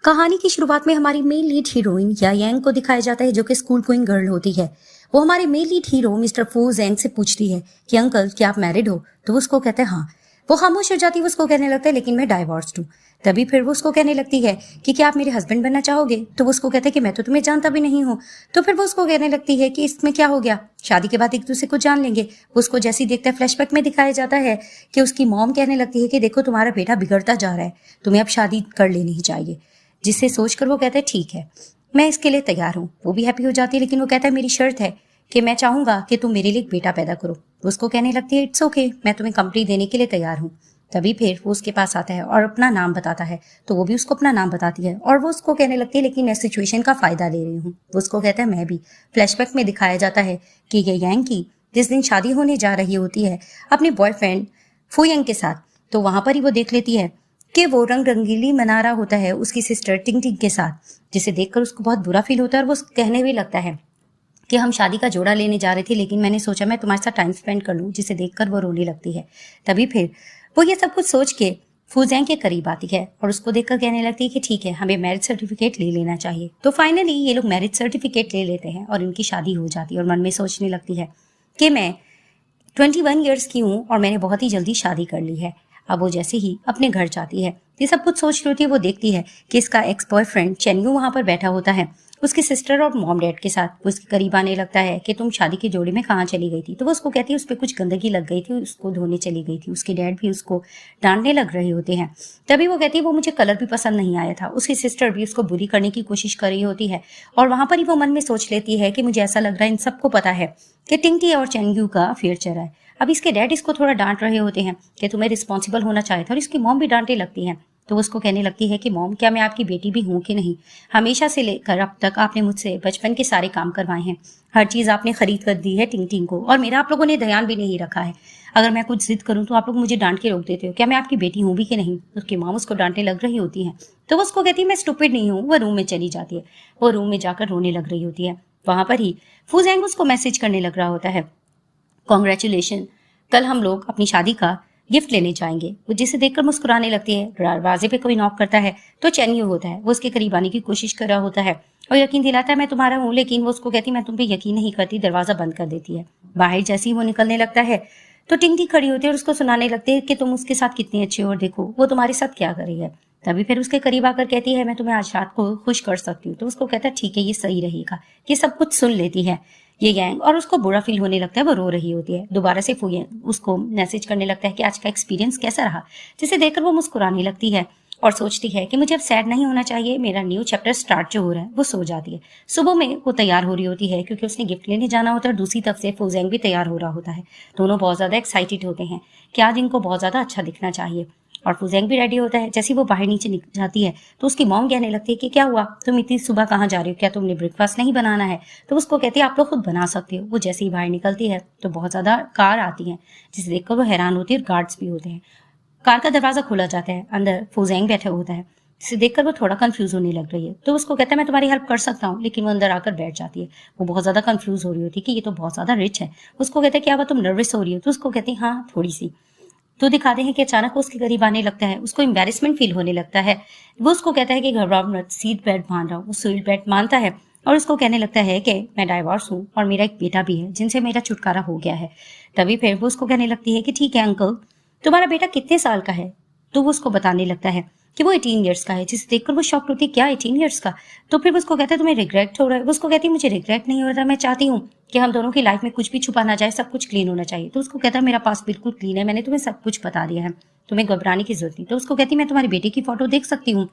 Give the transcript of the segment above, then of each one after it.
कहानी की शुरुआत में हमारी मेन लीड हीरोइन या यांग को दिखाया जाता है, जो कि स्कूल गोइंग गर्ल होती है। वो हमारे मेन लीड हीरो मिस्टर फू जेंग से पूछती है कि अंकल क्या आप मैरिड हो, तो वो उसको कहते हैं हाँ। वो खामोश हो जाती है, वो उसको कहने लगता है लेकिन मैं डाइवोर्स्ड हूँ। तभी फिर वो उसको कहने लगती है कि क्या आप मेरे हस्बैंड बनना चाहोगे, तो वो उसको कहते हैं कि मैं तो तुम्हें जानता भी नहीं हूँ। तो फिर वो उसको कहने लगती है कि इसमें क्या हो गया, शादी के बाद एक दूसरे को जान लेंगे। वो उसको जैसे ही देखता है, फ्लैशबैक में दिखाया जाता है कि उसकी मॉम कहने लगती है कि देखो तुम्हारा बेटा बिगड़ता जा रहा है, तुम्हें अब शादी कर लेनी चाहिए। जिसे सोचकर वो कहता है ठीक है, मैं इसके लिए तैयार हूँ। वो भी हैप्पी हो जाती है, लेकिन वो कहता है मेरी शर्त है कि मैं चाहूंगा कि तुम मेरे लिए एक बेटा पैदा करो। वो उसको कहने लगती है इट्स ओके, मैं तुम्हें कंपनी देने के लिए तैयार हूँ। तभी फिर वो उसके पास आता है और अपना नाम बताता है, तो वो भी उसको अपना नाम बताती है और वो उसको कहने लगती है लेकिन मैं सिचुएशन का फायदा ले रही हूँ। वो उसको कहता है मैं भी। फ्लैशबैक में दिखाया जाता है कि ये यांग की जिस दिन शादी होने जा रही होती है अपने बॉयफ्रेंड फुयंग के साथ, तो वहां पर ही वो देख लेती है कि वो रंग रंगीली मना रहा होता है उसकी सिस्टर टिंग टिंग के साथ, जिसे देखकर उसको बहुत बुरा फील होता है और वो कहने भी लगता है कि हम शादी का जोड़ा लेने जा रहे थे, लेकिन मैंने सोचा मैं तुम्हारे साथ टाइम स्पेंड कर लूं, जिसे देखकर वो रोने लगती है। तभी फिर वो ये सब कुछ सोच के फूजेंग के करीब आती है और उसको देखकर कहने लगती है कि ठीक है, हमें मैरिज सर्टिफिकेट ले लेना चाहिए। तो फाइनली ये लोग मैरिज सर्टिफिकेट ले लेते हैं और इनकी शादी हो जाती है और मन में सोचने लगती है कि मैं 21 ईयर्स की हूँ और मैंने बहुत ही जल्दी शादी कर ली है। अब वो जैसे ही अपने घर जाती है, ये सब कुछ सोच रही होती है, वो देखती है कि इसका एक्स बॉयफ्रेंड चेन्यू वहां पर बैठा होता है उसकी सिस्टर और मॉम डैड के साथ। वो उसके करीब आने लगता है कि तुम शादी के जोड़े में कहाँ चली गई थी, तो वो उसको कहती है उस पर कुछ गंदगी लग गई थी, उसको धोने चली गई थी। उसके डैड भी उसको डांटने लग रहे होते हैं। तभी वो कहती है वो मुझे कलर भी पसंद नहीं आया था। उसकी सिस्टर भी उसको बुरी करने की कोशिश कर रही होती है और वहां पर ही वो मन में सोच लेती है कि मुझे ऐसा लग रहा है इन सबको पता है कि टिंगटी और चेंगू का अफेयर चल रहा है। अब इसके डैड इसको थोड़ा डांट रहे होते हैं कि तुम्हें रिस्पॉन्सिबल होना चाहिए था, और इसकी मॉम भी डांटने लगती है। तो वो उसको कहने लगती है कि मॉम क्या मैं आपकी बेटी भी हूँ कि नहीं, हमेशा से लेकर अब तक आपने मुझसे बचपन के सारे काम करवाए हैं, हर चीज आपने खरीद कर दी है टिंग टिंग को, और मेरा आप लोगों ने ध्यान भी नहीं रखा है। अगर मैं कुछ जिद करूं तो आप लोग मुझे डांट के रोक देते हो, क्या मैं आपकी बेटी हूँ भी कि नहीं। उसकी मॉम उसको डांटने लग रही होती है, तो वो उसको कहती है मैं स्टूपिड नहीं हूँ। वो रूम में चली जाती है, वो रूम में जाकर रोने लग रही होती है। वहां पर ही फूजेंग उसको मैसेज करने लग रहा होता है कॉन्ग्रेचुलेशन, कल हम लोग अपनी शादी का गिफ्ट लेने जाएंगे। वो जिसे देखकर मुस्कुराने लगती है। दरवाजे पे कोई नॉक करता है तो चेन्यू होता है। वो उसके करीब आने की कोशिश कर रहा होता है और यकीन दिलाता है मैं तुम्हारा हूँ, लेकिन वो उसको कहती मैं तुम पे यकीन नहीं करती, दरवाजा बंद कर देती है। बाहर जैसे ही वो निकलने लगता है तो टिंग टिंग खड़ी होती है और उसको सुनाने लगती है कि तुम उसके साथ कितनी अच्छी हो और देखो वो तुम्हारे साथ क्या कर रही है। तभी फिर उसके करीब आकर कहती है मैं तुम्हें आज रात को खुश कर सकती हूँ। तो उसको कहता है ठीक है, ये सही रहेगा। ये सब कुछ सुन लेती है ये गैंग और उसको बुरा फील होने लगता है। वो रो रही होती है। दोबारा से फुयेन उसको मैसेज करने लगता है कि आज का एक्सपीरियंस कैसा रहा, जिसे देखकर वो मुस्कुराने लगती है और सोचती है कि मुझे अब सैड नहीं होना चाहिए, मेरा न्यू चैप्टर स्टार्ट जो हो रहा है। वो सो जाती है। सुबह में वो तैयार हो रही होती है क्योंकि उसने गिफ्ट लेने जाना होता है और दूसरी तरफ से फुजेंग भी तैयार हो रहा होता है। दोनों बहुत ज्यादा एक्साइटेड होते हैं कि आज इनको बहुत ज्यादा अच्छा दिखना चाहिए और फुजेंग भी रेडी होता है। जैसे वो बाहर नीचे निकल जाती है तो उसकी मॉम कहने लगती है कि क्या हुआ, तुम इतनी सुबह कहाँ जा रही हो, क्या तुमने ब्रेकफास्ट नहीं बनाना है। तो उसको कहती है आप लोग खुद बना सकते हो। वो जैसे ही बाहर निकलती है तो बहुत ज्यादा कार आती है, जिसे देखकर वो हैरान होती है और गार्ड्स भी होते हैं। कार का दरवाजा खुला जाता है, अंदर फुजेंग बैठा होता है, जिसे देखकर वो थोड़ा कंफ्यूज होने लग रही है। तो उसको कहता है मैं तुम्हारी हेल्प कर सकता हूँ, लेकिन वो अंदर आकर बैठ जाती है। वो बहुत ज्यादा कंफ्यूज हो रही होती है कि ये तो बहुत ज्यादा रिच है। उसको कहता है क्या हुआ, तुम नर्वस हो रही हो। तो उसको कहती है हाँ थोड़ी सी। तो दिखाते हैं कि अचानक वो उसके करीब आने लगता है, उसको एम्बेरसमेंट फील होने लगता है। वो उसको कहता है कि घबराओ मत, सीट बेल्ट बांध रहा हूँ। वो सीट बेल्ट मानता है और उसको कहने लगता है कि मैं डाइवोर्स हूँ और मेरा एक बेटा भी है जिनसे मेरा छुटकारा हो गया है। तभी फिर वो उसको कहने लगती है कि ठीक है अंकल, तुम्हारा बेटा कितने साल का है। तो वो उसको बताने लगता है कि वो 18 ईयर्स का है, जिसे देखकर वो शॉक होती है क्या 18 ईयर्स का। तो फिर वो उसको कहता है तुम्हें रिग्रेट हो रहा है। वो उसको कहती है मुझे रिग्रेट नहीं हो रहा, मैं चाहती हूँ कि हम दोनों की लाइफ में कुछ भी छुपा ना जाए, सब कुछ क्लीन होना चाहिए। तो उसको कहता है मेरा पास बिल्कुल क्लीन है, मैंने तुम्हें सब कुछ बता दिया है, तुम्हें घबराने की जरूरत नहीं। तो उसको कहती मैं तुम्हारी बेटी की फोटो देख सकती हूँ।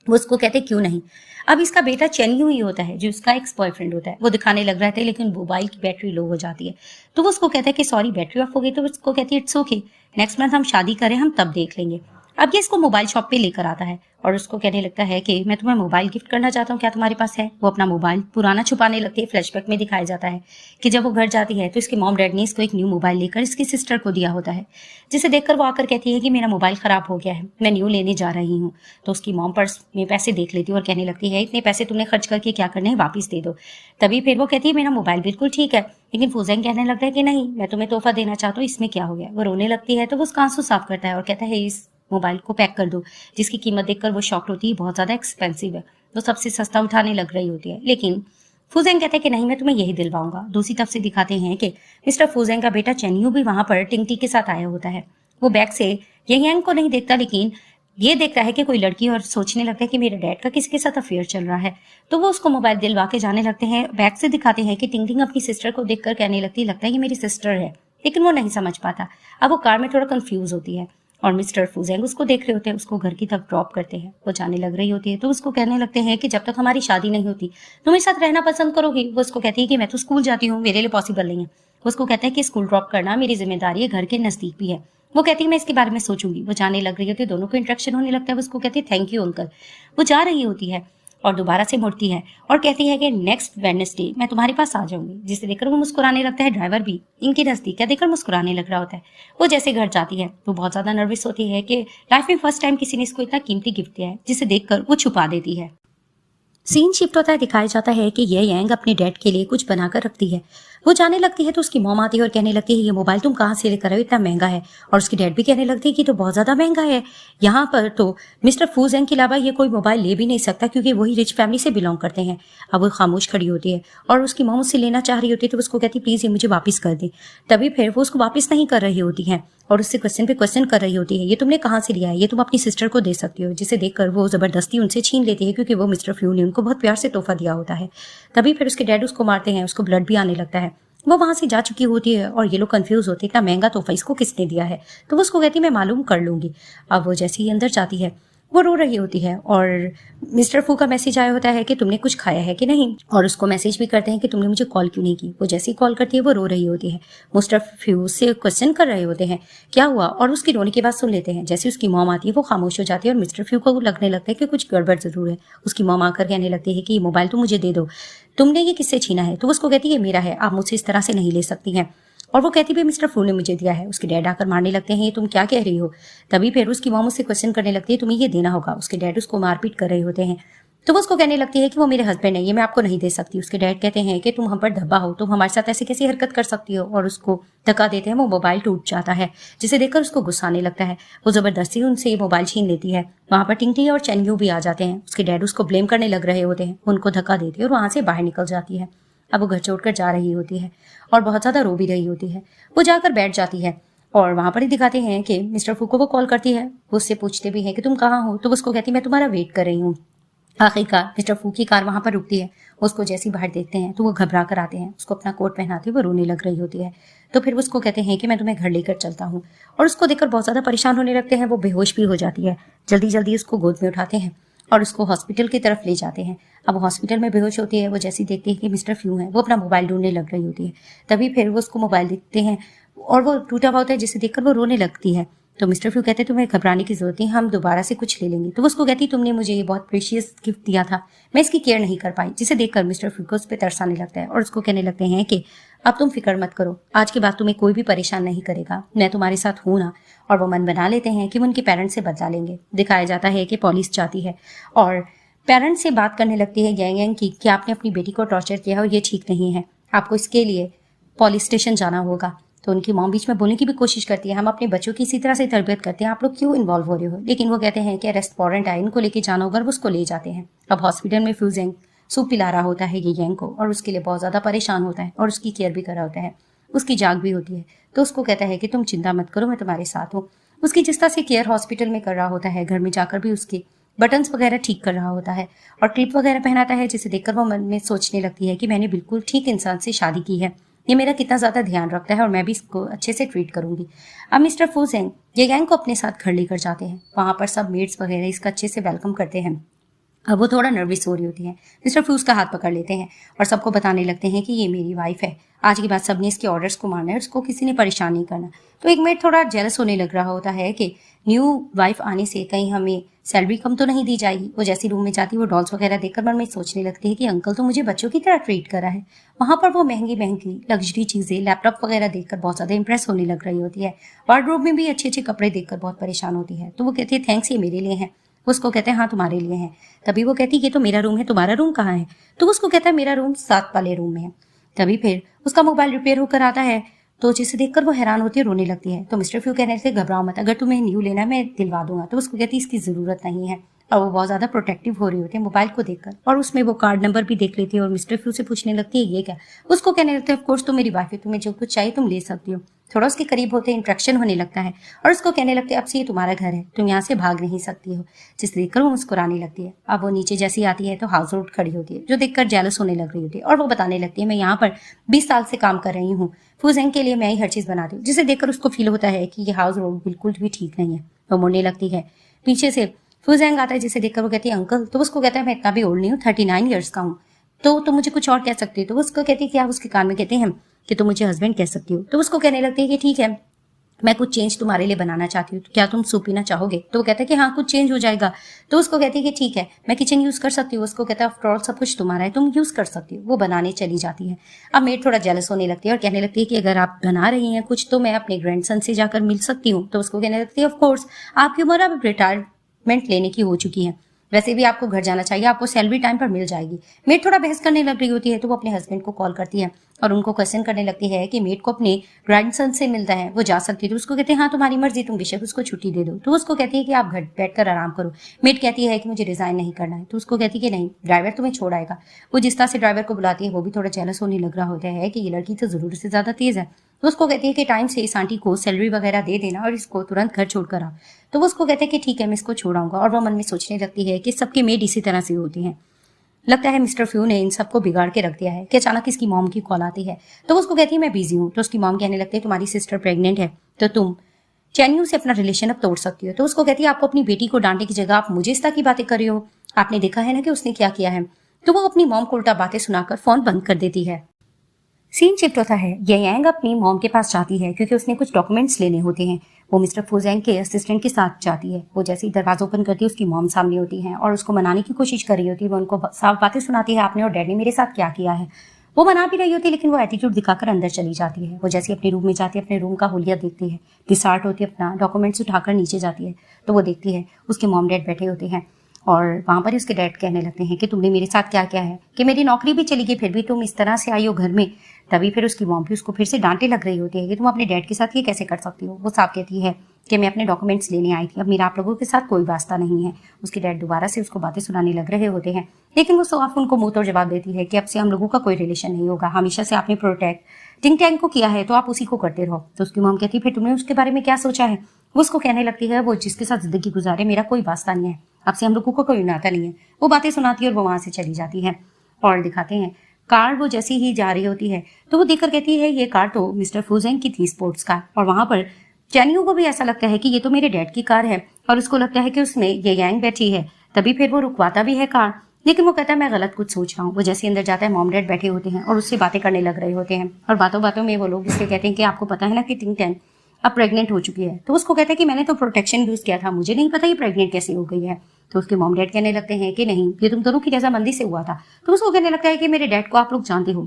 वो उसको कहते क्यों नहीं। अब इसका बेटा चेन्यू ही होता है जो उसका एक्स बॉयफ्रेंड होता है। वो दिखाने लग रहा था लेकिन मोबाइल की बैटरी लो हो जाती है। तो वो उसको कहता है कि सॉरी बैटरी ऑफ हो गई। तो उसको कहती है इट्स ओके, नेक्स्ट मंथ हम शादी करें, हम तब देख लेंगे। अब ये इसको मोबाइल शॉप पे लेकर आता है और उसको कहने लगता है कि मैं तुम्हें मोबाइल गिफ्ट करना चाहता हूँ, क्या तुम्हारे पास है। वो अपना मोबाइल पुराना छुपाने लगती है। फ्लैशबैक में दिखाया जाता है कि जब वो घर जाती है तो इसके मॉम डैड ने इसको एक न्यू मोबाइल लेकर इसकी सिस्टर को दिया होता है, जिसे देखकर वो आकर कहती है कि मेरा मोबाइल खराब हो गया है, मैं न्यू लेने जा रही हूँ। तो उसकी मॉम पर्स में पैसे देख लेती है और कहने लगती है इतने पैसे तुमने खर्च करके क्या करने हैं, वापिस दे दो। तभी फिर वो कहती है मेरा मोबाइल बिल्कुल ठीक है, लेकिन फुजेंग कहने लगता है कि नहीं मैं तुम्हें तोहफा देना चाहता हूँ, इसमें क्या हो गया। वो रोने लगती है तो वो उसका आंसू साफ करता है और कहता है इस मोबाइल को पैक कर दो, जिसकी कीमत देखकर वो शॉक्ड होती है, बहुत ज्यादा एक्सपेंसिव है। वो सबसे सस्ता उठाने लग रही होती है, लेकिन फूजेंग कहते हैं कि नहीं, मैं तुम्हें यही दिलवाऊंगा। दूसरी तरफ से दिखाते हैं कि मिस्टर फूजेंग का बेटा चेन्यू भी वहां पर टिंगटी के साथ आया होता है। वो बैग से यांग को नहीं देखता, लेकिन ये देखता है कि कोई लड़की, और सोचने लगता है कि मेरे डैड का किसी के साथ अफेयर चल रहा है। तो वो उसको मोबाइल दिलवा के जाने लगते हैं। बैग से दिखाते हैं कि टिंग अपनी सिस्टर को देखकर कहने लगती, लगता है ये मेरी सिस्टर है, लेकिन वो नहीं समझ पाता। अब वो कार में थोड़ा कंफ्यूज होती है और मिस्टर फूजेंग उसको देख रहे होते हैं, उसको घर की तरफ ड्रॉप करते हैं। वो जाने लग रही होती है तो उसको कहने लगते हैं कि जब तक हमारी शादी नहीं होती तुम मेरे साथ रहना पसंद करोगी। वो उसको कहती है कि मैं तो स्कूल जाती हूँ, मेरे लिए पॉसिबल नहीं है। वो उसको कहता है कि स्कूल ड्रॉप करना मेरी जिम्मेदारी है, घर के नजदीक भी है। वो कहती है मैं इसके बारे में सोचूंगी। वो जाने लग रही होती है, दोनों को इंटरेक्शन होने लगता है। वो उसको कहती है थैंक यू अंकल। वो जा रही होती है और दोबारा से मुड़ती है और कहती है कि नेक्स्ट वेडनेसडे मैं तुम्हारे पास आ जाऊंगी, जिसे देखकर वो मुस्कुराने लगता है। ड्राइवर भी इनकी नजदीक है देखकर मुस्कुराने लग रहा होता है। वो जैसे घर जाती है तो बहुत ज्यादा नर्वस होती है कि लाइफ में फर्स्ट टाइम किसी ने इसको इतना कीमती गिफ्ट दिया है, जिसे देखकर वो छुपा देती है। सीन शिफ्ट होता है, दिखाया जाता है कि ये यांग अपने डैड के लिए कुछ बनाकर रखती है। वो जाने लगती है तो उसकी मॉम आती है और कहने लगती है ये मोबाइल तुम कहाँ से लेकर आए हो, इतना महंगा है। और उसकी डैड भी कहने लगती है कि तो बहुत ज्यादा महंगा है। यहाँ पर तो मिस्टर फूजेंग के अलावा ये कोई मोबाइल ले भी नहीं सकता, क्योंकि वही रिच फैमिली से बिलोंग करते हैं। अब वो खामोश खड़ी होती है और उसकी मॉम उससे लेना चाह रही होती है तो उसको कहती प्लीज ये मुझे वापस कर दे। तभी फिर वो उसको वापस नहीं कर रही होती है और उससे क्वेश्चन पे क्वेश्चन कर रही होती है, ये तुमने कहाँ से लिया है, ये तुम अपनी सिस्टर को दे सकती हो। जिसे देखकर वो जबरदस्ती उनसे छीन लेती है, क्योंकि वो मिस्टर फ्यू ने उनको बहुत प्यार से तोहफा दिया होता है। तभी फिर उसके डैड उसको मारते हैं, उसको ब्लड भी आने लगता है। वो वहां से जा चुकी होती है और ये लोग कंफ्यूज होते हैं, इतना महंगा तोहफा इसको किसने दिया है। तो वो उसको कहती है मैं मालूम कर लूंगी। अब वो जैसे ही अंदर जाती है वो रो रही होती है और मिस्टर फू का मैसेज आया होता है कि तुमने कुछ खाया है कि नहीं, और उसको मैसेज भी करते हैं कि तुमने मुझे कॉल क्यों नहीं की। वो जैसे ही कॉल करती है वो रो रही होती है। मिस्टर फ्यू से क्वेश्चन कर रहे होते हैं क्या हुआ, और उसकी रोने की बात सुन लेते हैं। जैसे उसकी मॉम आती है वो खामोश हो जाती है और मिस्टर फ्यू को लगने लगता है कि कुछ गड़बड़ जरूर है। उसकी मॉम आकर कहने लगती है कि ये मोबाइल तो मुझे दे दो, तुमने ये किससे छीना है। तो उसको कहती है मेरा है, आप मुझसे इस तरह से नहीं ले सकती हैं। और वो कहती भी मिस्टर फ्यू ने मुझे दिया है। उसके डैड आकर मारने लगते हैं ये तुम क्या कह रही हो। तभी फिर उसकी मॉम उससे क्वेश्चन करने लगती है तुम्हें ये देना होगा। उसके डैड उसको मारपीट कर रहे होते हैं तो वो उसको कहने लगती है कि वो मेरे हस्बैंड है, ये मैं आपको नहीं दे सकती। उसके डैड कहते हैं कि तुम हम पर धब्बा हो, तुम हमारे साथ ऐसी कैसी हरकत कर सकती हो, और उसको धक्का देते हैं। वो मोबाइल टूट जाता है, जिसे देखकर उसको गुस्सा आने लगता है। वो जबरदस्ती उनसे मोबाइल छीन लेती है। वहां पर टिंगटी और चेन्यू भी आ जाते हैं। उसके डैड उसको ब्लेम करने लग रहे होते हैं, उनको धक्का देती है और वहां से बाहर निकल जाती है। अब वो घर छोड़कर जा रही होती है और बहुत ज्यादा रो भी रही होती है। वो जाकर बैठ जाती है और वहां पर ही दिखाते हैं कि मिस्टर फू को वो कॉल करती है। वो उससे पूछते भी हैं कि तुम कहाँ हो, तो वो उसको कहती है मैं तुम्हारा वेट कर रही हूँ। आखिरकार मिस्टर फू की कार वहां पर रुकती है। उसको जैसे ही बाहर देखते हैं तो वो घबरा कर आते हैं। उसको अपना कोट पहनाते हुए वो रोने लग रही होती है। तो फिर उसको कहते हैं कि मैं तुम्हें घर लेकर चलता हूँ, और उसको देखकर बहुत ज्यादा परेशान होने लगते हैं। वो बेहोश भी हो जाती है। जल्दी जल्दी उसको गोद में उठाते हैं और उसको हॉस्पिटल की तरफ ले जाते हैं। अब हॉस्पिटल में बेहोश होती है। वो जैसी देखती है कि मिस्टर फ्यू है, वो अपना मोबाइल ढूंढने लग रही होती है। तभी फिर वो उसको मोबाइल देखते हैं और वो टूटा हुआ होता है, जिसे देखकर वो रोने लगती है। तो मिस्टर फ्यू कहते हैं तुम्हें घबराने की जरूरत नहीं, हम दोबारा से कुछ ले लेंगे। तो वो उसको कहती तुमने मुझे ये बहुत प्रीशियस गिफ्ट दिया था, मैं इसकी केयर नहीं कर पाई। जिसे देखकर मिस्टर फ्यू को उस पर तरस आने लगता है और उसको कहने लगते हैं कि अब तुम फिक्र मत करो, आज के बाद तुम्हें कोई भी परेशान नहीं करेगा, मैं तुम्हारे साथ हूं ना। और वो मन बना लेते हैं कि वो उनके पेरेंट्स से बदला लेंगे। दिखाया जाता है कि पुलिस जाती है और पेरेंट्स से बात करने लगती है यांग की कि आपने अपनी बेटी को टॉर्चर किया और ये ठीक नहीं है, आपको इसके लिए पुलिस स्टेशन जाना होगा। तो उनकी मॉम बीच में बोलने की भी कोशिश करती है हम अपने बच्चों की इसी तरह से तरबियत करते हैं, आप लोग क्यों इन्वॉल्व हो रहे हो। लेकिन वो कहते हैं कि अरेस्ट वारंट है, इनको लेके जाना होगा, वो उसको ले जाते हैं। अब हॉस्पिटल में फ्यूजेंग सूप पिला रहा होता है ये यांग को, और उसके लिए बहुत ज्यादा परेशान होता है और उसकी केयर भी कर रहा होता है। उसकी जाग भी होती है तो उसको कहता है कि तुम चिंता मत करो, मैं तुम्हारे साथ हूँ। उसकी जिस तरह से केयर हॉस्पिटल में कर रहा होता है, घर में जाकर भी उसके बटन्स वगैरह ठीक कर रहा होता है और क्लिप वगैरह पहनाता है, जिसे देखकर वो मन में सोचने लगती है कि मैंने बिल्कुल ठीक इंसान से शादी की है, ये मेरा कितना ज्यादा ध्यान रखता है और मैं भी इसको अच्छे से ट्रीट करूंगी। अब मिस्टर फूजेंग ये गैंग को अपने साथ घर लेकर जाते हैं। वहां पर सब मेड्स वगैरह इसका अच्छे से वेलकम करते हैं। अब वो थोड़ा नर्वस हो रही होती है। मिस्टर फ्यूज का हाथ पकड़ लेते हैं और सबको बताने लगते हैं कि ये मेरी वाइफ है, आज के बाद सबने इसके ऑर्डर्स को मानना है, उसको किसी ने परेशान नहीं करना। तो एक मेड थोड़ा जेलस होने लग रहा होता है कि न्यू वाइफ आने से कहीं हमें सैलरी कम तो नहीं दी जाएगी। वो जैसी रूम में जाती है वो डॉल्स वगैरह देखकर मन में सोचने लगती है कि अंकल तो मुझे बच्चों की तरह ट्रीट कर रहा है। वहां पर वो महंगी महंगी लग्जरी चीजें, लैपटॉप वगैरह देखकर बहुत ज्यादा इंप्रेस होने लग रही होती है। वार्डरोब में भी अच्छे अच्छे कपड़े देखकर बहुत परेशान होती है। तो वो कहती है थैंक्स, ये मेरे लिए है। उसको कहते हैं हाँ तुम्हारे लिए है। तभी वो कहती है ये तो मेरा रूम है, तुम्हारा रूम कहाँ है। तो उसको कहता है मेरा रूम 7 वाले रूम में है। तभी फिर उसका मोबाइल रिपेयर होकर आता है तो जिसे देखकर वो हैरान होती है, रोने लगती है। तो मिस्टर फ्यू कहने लगते घबराओ मत, अगर तुम्हें न्यू लेना है मैं दिलवा दूंगा। तो उसको कहती है इसकी जरूरत नहीं है। और वो बहुत ज्यादा प्रोटेक्टिव हो रही होती है मोबाइल को देखकर, और उसमें वो कार्ड नंबर भी देख लेती है और मिस्टर फ्यू से पूछने लगती है ये क्या। उसको कहने लगते हैं ऑफ कोर्स तुम मेरी वाइफ है, तुम्हें जो कुछ चाहिए तुम ले सकती हो। थोड़ा उसके करीब होते इंट्रैक्शन होने लगता है और उसको कहने लगते अब से ये तुम्हारा घर है, तुम यहाँ से भाग नहीं सकती हो। जिसे देखकर वो मुस्कुराने लगती है। अब वो नीचे जैसी आती है तो हाउस होल्ड खड़ी होती है जो देखकर जेलस होने लग रही होती है, और वो बताने लगती है मैं यहाँ पर 20 साल से काम कर रही हूँ, फूजेंग के लिए मैं ही हर चीज बनाती हूँ। जिसे देखकर उसको फील होता है कि ये हाउस होल्ड बिल्कुल भी ठीक नहीं है। वो मुड़ने लगती है, पीछे से फूजेंग आता है जिसे देखकर वो कहती है अंकल। तो उसको कहता है मैं इतना भी ओल्ड नहीं हूँ, 39 ईयर्स का हूँ, तो मुझे कुछ और कह सकती हो। तो उसको कहती है कि आप उसके कान में कहते हैं कि तुम मुझे हस्बैंड कह सकती हो। तो उसको कहने लगती है कि ठीक है मैं कुछ चेंज तुम्हारे लिए बनाना चाहती हूँ, तो क्या तुम सूप पीना चाहोगे। तो वो कहता है कि हाँ कुछ चेंज हो जाएगा। तो उसको कहती है कि ठीक है मैं किचन यूज कर सकती हूँ। उसको कहता है आफ्टर ऑल सब कुछ तुम्हारा है, तुम यूज कर सकती हो। वो बनाने चली जाती है। अब मेड थोड़ा जेलस होने लगती है और कहने लगती है कि अगर आप बना रही हैं कुछ तो मैं अपने ग्रैंडसन से जाकर मिल सकती हूँ। तो उसको कहने लगती है ऑफ कोर्स आपकी उम्र अब रिटायरमेंट लेने की हो चुकी है, वैसे भी आपको घर जाना चाहिए, आपको सैलरी टाइम पर मिल जाएगी। मेड थोड़ा बहस करने लग रही होती है तो वो अपने हस्बैंड को कॉल करती है और उनको क्वेश्चन करने लगती है कि मेड को अपने ग्रैंडसन से मिलता है, वो जा सकती है। तो उसको कहते हैं हाँ तुम्हारी मर्जी, तुम बेशक उसको छुट्टी दे दो। तो उसको कहती है कि आप घर बैठकर आराम करो। मेड कहती है कि मुझे रिजाइन नहीं करना है। तो उसको कहती है कि नहीं ड्राइवर तुम्हें छोड़ आएगा। वो जिस तरह से ड्राइवर को बुलाती है वो भी थोड़ा जेलस होने लग रहा होता है कि ये लड़की तो जरूरत से ज्यादा तेज है। तो उसको कहती है कि टाइम से इस आंटी को सैलरी वगैरह दे देना और इसको तुरंत घर छोड़कर आ। तो वो उसको कहते हैं कि ठीक है मैं इसको छोड़ाऊंगा। और वो मन में सोचने लगती है कि सबकी मेड इसी तरह से होती हैं, लगता है मिस्टर फ्यू ने इन सबको बिगाड़ के रख दिया है। कि अचानक इसकी मॉम की कॉल आती है तो उसको कहती है मैं बिजी हूँ। तो उसकी मॉम कहने लगती है तुम्हारी सिस्टर प्रेग्नेंट है तो तुम चैन्यू से अपना रिलेशन अब तोड़ सकती हो। तो उसको कहती है आपको अपनी बेटी को डांटने की जगह आप मुझे इस तरह की बातें कर रही हो, आपने देखा है ना कि उसने क्या किया है। तो वो अपनी मॉम को उल्टा बातें सुनाकर फोन बंद कर देती है। सीन शिफ्ट होता है। ये यांग अपनी मॉम के पास जाती है क्योंकि उसने कुछ डॉक्यूमेंट्स लेने होते हैं। वो मिस्टर फुजेंग के असिस्टेंट के साथ जाती है। वो जैसे ही दरवाजा ओपन करती है उसकी मॉम सामने होती है और उसको मनाने की कोशिश कर रही होती है। वो उनको साफ बातें सुनाती है आपने और डैड ने मेरे साथ क्या किया है। वो मना भी रही होती है लेकिन वो एटीट्यूड दिखाकर अंदर चली जाती है। वो जैसे अपने रूम में जाती है अपने रूम का हुलिया देखती है, डिसार्ट होती है, अपना डॉक्यूमेंट्स उठाकर नीचे जाती है तो वो देखती है उसके मॉम डैड बैठे होते हैं और वहां पर ही उसके डैड कहने लगते हैं कि तुमने मेरे साथ क्या क्या है, कि मेरी नौकरी भी चली गई फिर भी तुम इस तरह से आई हो घर में। तभी फिर उसकी मॉम भी उसको फिर से डांटे लग रही होती है कि तुम अपने डैड के साथ ये कैसे कर सकती हो। वो साफ कहती है कि मैं अपने डॉक्यूमेंट्स लेने आई थी, अब मेरा आप लोगों के साथ कोई वास्ता नहीं है। उसके डैड दोबारा से उसको बातें सुनाने लग रहे होते हैं लेकिन वो साफ उनको मुंह तोड़ जवाब देती है कि अब से हम लोगों का कोई रिलेशन नहीं होगा, हमेशा से आपने प्रोटेक्ट टिंग टैंग को किया है तो आप उसी को करते रहो। तो उसकी मॉम कहती है फिर तुमने उसके बारे में क्या सोचा है। वो उसको कहने लगती है वो जिसके साथ जिंदगी गुजारे मेरा कोई वास्ता नहीं है, अब से हम लोगों को कोई नाता नहीं है। वो बातें सुनाती है और वो वहां से चली जाती है। और दिखाते हैं कार वो जैसी ही जा रही होती है तो वो देखकर कहती है ये कार तो मिस्टर फुजेंग की थी, स्पोर्ट्स कार। और वहां पर चैनियो को भी ऐसा लगता है कि ये तो मेरे डैड की कार है और उसको लगता है कि उसमें ये यांग बैठी है। तभी फिर वो रुकवाता भी है कार लेकिन वो कहता है मैं गलत कुछ सोच रहा हूँ। वो जैसे अंदर जाता है मॉम डैड बैठे होते हैं और उससे बातें करने लग रहे होते हैं और बातों बातों में वो लोग उससे कहते हैं कि आपको पता है ना कि टिंग टैंग अब प्रेग्नेंट हो चुकी है। तो उसको कहता है कि मैंने तो प्रोटेक्शन यूज किया था, मुझे नहीं पता ये प्रेग्नेंट कैसे हो गई है। तो उसके मॉम डैड कहने लगते हैं कि नहीं ये तुम दोनों की रजामंदी से हुआ था। तो उसको कहने लगता है कि मेरे डैड को आप लोग जानते हो,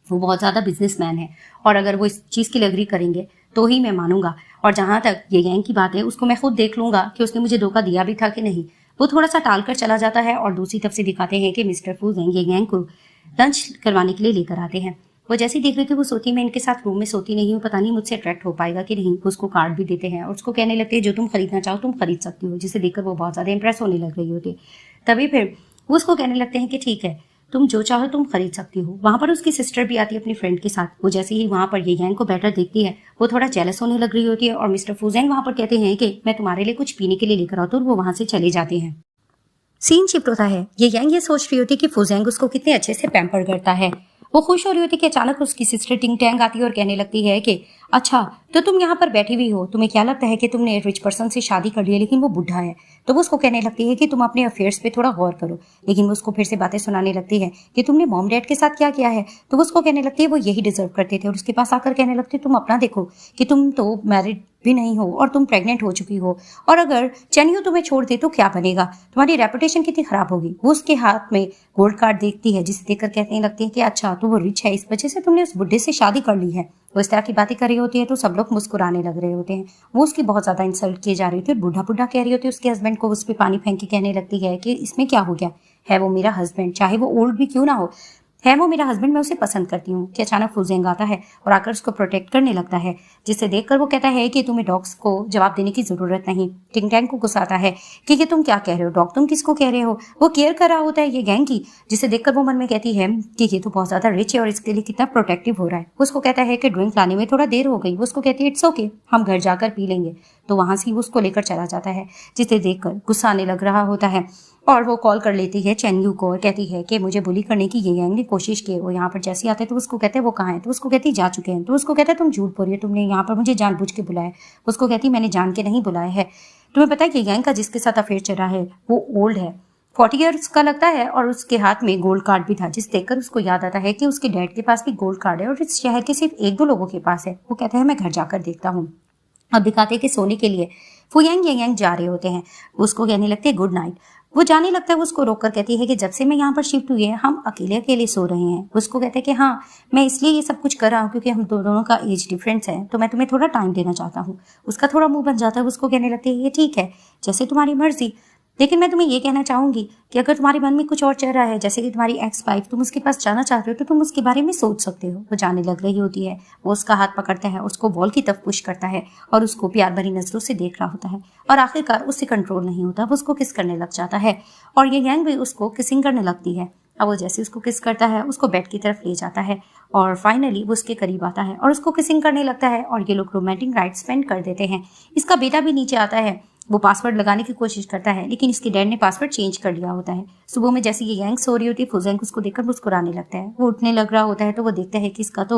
वो बहुत ज्यादा बिजनेसमैन है और अगर वो इस चीज के लिए एग्री करेंगे तो ही मैं मानूंगा। और जहां तक ये गैंग की बात है उसको मैं खुद देख लूंगा कि उसने मुझे धोखा दिया भी था कि नहीं। वो थोड़ा सा टाल कर चला जाता है और दूसरी तरफ से दिखाते हैं कि मिस्टर फुजेंग ये गैंग को लंच करवाने के लिए लेकर आते हैं। वो जैसे ही देख रहे थे वो सोती मैं इनके साथ रूम में सोती नहीं हूँ, पता नहीं मुझसे अट्रैक्ट हो पाएगा कि नहीं। वो उसको कार्ड भी देते हैं और उसको कहने लगते हैं जो तुम खरीदना चाहो तुम खरीद सकती हो, जिसे देखकर वो बहुत ज्यादा इंप्रेस होने लग रही होती। तभी फिर वो उसको कहने लगते हैं कि ठीक है तुम जो चाहो तुम खरीद सकती हो। वहां पर उसकी सिस्टर भी आती है अपनी फ्रेंड के साथ। वो जैसे ही वहां पर ये गैंग को बैटर देखती है वो थोड़ा जेलस होने लग रही होती है और मिस्टर फुजेंग वहां पर कहते हैं कि मैं तुम्हारे लिए कुछ पीने के लिए लेकर आता हूँ। वो वहां से चले जाते हैं। सीन शिफ्ट होता है। ये गैंग ये सोच रही होती है कि फुजेंग उसको कितने अच्छे से पैम्पर करता है। वो खुश हो रही होती कि अचानक उसकी सिस्टर टिंग टैंग आती है और कहने लगती है कि अच्छा तो तुम यहाँ पर बैठी हुई हो, तुम्हें क्या लगता है कि तुमने रिच पर्सन से शादी कर ली है लेकिन वो बुढ़ा है। तो वो उसको कहने लगती है कि तुम अपने अफेयर्स पे थोड़ा गौर करो। लेकिन वो उसको फिर से बातें सुनाने लगती है कि तुमने मॉम डैड के साथ क्या किया है। तो वो उसको कहने लगती है वो यही डिजर्व करते थे और उसके पास आकर कहने लगती है तुम अपना देखो कि तुम तो मैरिड भी नहीं हो और तुम प्रेग्नेंट हो चुकी हो और अगर चैनियो तुम्हें छोड़ दे तो क्या बनेगा, तुम्हारी रेपुटेशन कितनी खराब होगी। वो उसके हाथ में गोल्ड कार्ड देखती है जिसे देखकर कहने लगती है कि अच्छा तो वो रिच है इस वजह से तुमने उस बुढ़े से शादी कर ली है। वो इस तरह की बातें कर रही होती है तो सब लोग मुस्कुराने लग रहे होते हैं। वो उसकी बहुत ज्यादा इंसल्ट की जा रही होती है और बूढ़ा बूढ़ा कह रही होती है उसके हस्बैंड को। उस पर पानी फेंक के कहने लगती है कि इसमें क्या हो गया है, वो मेरा हस्बैंड चाहे वो ओल्ड भी क्यों ना हो, है वो मेरा हस्बैंड, मैं उसे पसंद करती हूँ। कि अचानक फुजेंग आता है और आकर उसको प्रोटेक्ट करने लगता है, जिसे देखकर वो कहता है कि तुम्हें डॉग्स को जवाब देने की जरूरत नहीं। टिंग टैंग को गुस्सा आता है कि ये तुम क्या कह रहे हो, डॉग तुम किसको कह रहे हो, वो केयर कर रहा होता है ये गैंग की। जिसे देखकर वो मन में कहती है कि ये तो बहुत ज्यादा रिच है और इसके लिए कितना प्रोटेक्टिव हो रहा है। उसको कहता है कि ड्रिंक लाने में थोड़ा देर हो गई। वो उसको कहती है इट्स ओके, हम घर जाकर पी लेंगे। तो वहां से वो उसको लेकर चला जाता है, जिसे देखकर गुस्सा आने लग रहा होता है और वो कॉल कर लेती है चेन यू को और कहती है कि मुझे बुली करने की ये गैंग ने कोशिश की। वो यहाँ पर जैसे आते हैं तो उसको कहते हैं वो कहाँ है, तो उसको कहती है जा चुके हैं। तो उसको कहता है तुम झूठ बोल रही हो, तुमने यहाँ पर मुझे जानबूझ के बुलाया। उसको कहती है मैंने जान के नहीं बुलाया है। तुम्हें पता है कि गैंग का जिसके साथ अफेयर चल रहा है वो ओल्ड है, 40 ईयर्स का लगता है और उसके हाथ में गोल्ड कार्ड भी था। जिस देखकर उसको याद आता है कि उसके डैड के पास भी गोल्ड कार्ड है और इस शहर के सिर्फ 1-2 लोगों के पास है। वो कहता है मैं घर जाकर देखता हूँ। अब दिखाते हैं कि सोने के लिए फुयांग यांग जा रहे होते हैं। उसको कहने लगते हैं गुड नाइट। वो जाने लगता है, वो उसको रोककर कहती है कि जब से मैं यहाँ पर शिफ्ट हुई है हम अकेले अकेले सो रहे हैं। उसको कहते हैं कि हाँ मैं इसलिए ये सब कुछ कर रहा हूँ क्योंकि हम दोनों का एज डिफरेंस है, तो मैं तुम्हें थोड़ा टाइम देना चाहता हूँ। उसका थोड़ा मुंह बन जाता है। उसको कहने लगती है ये ठीक है, जैसे तुम्हारी मर्जी, लेकिन मैं तुम्हें ये कहना चाहूंगी कि अगर तुम्हारे मन में कुछ और चल रहा है, जैसे कि तुम्हारी एक्स वाइफ, तुम उसके पास जाना चाहते हो तो तुम उसके बारे में सोच सकते हो। वो जाने लग रही होती है। वो उसका हाथ पकड़ता है, उसको वॉल की तरफ पुश करता है और उसको प्यार भरी नजरों से देख रहा होता है और आखिरकार उससे कंट्रोल नहीं होता, वो उसको किस करने लग जाता है और ये गैंग भी उसको किसिंग करने लगती है। अब वो जैसे उसको किस करता है उसको बेड की तरफ ले जाता है और फाइनली वो उसके करीब आता है और उसको किसिंग करने लगता है और ये लोग रोमांटिक राइट स्पेंड कर देते हैं। इसका बेटा भी नीचे आता है। वो पासवर्ड लगाने की कोशिश करता है लेकिन इसके डैड ने पासवर्ड चेंज कर लिया होता है। सुबह में जैसे ये गैंग सो रही होती है, फुजेंग उसको देखकर मुस्कुराने लगता है। वो उठने लग रहा होता है तो वो देखता है कि इसका तो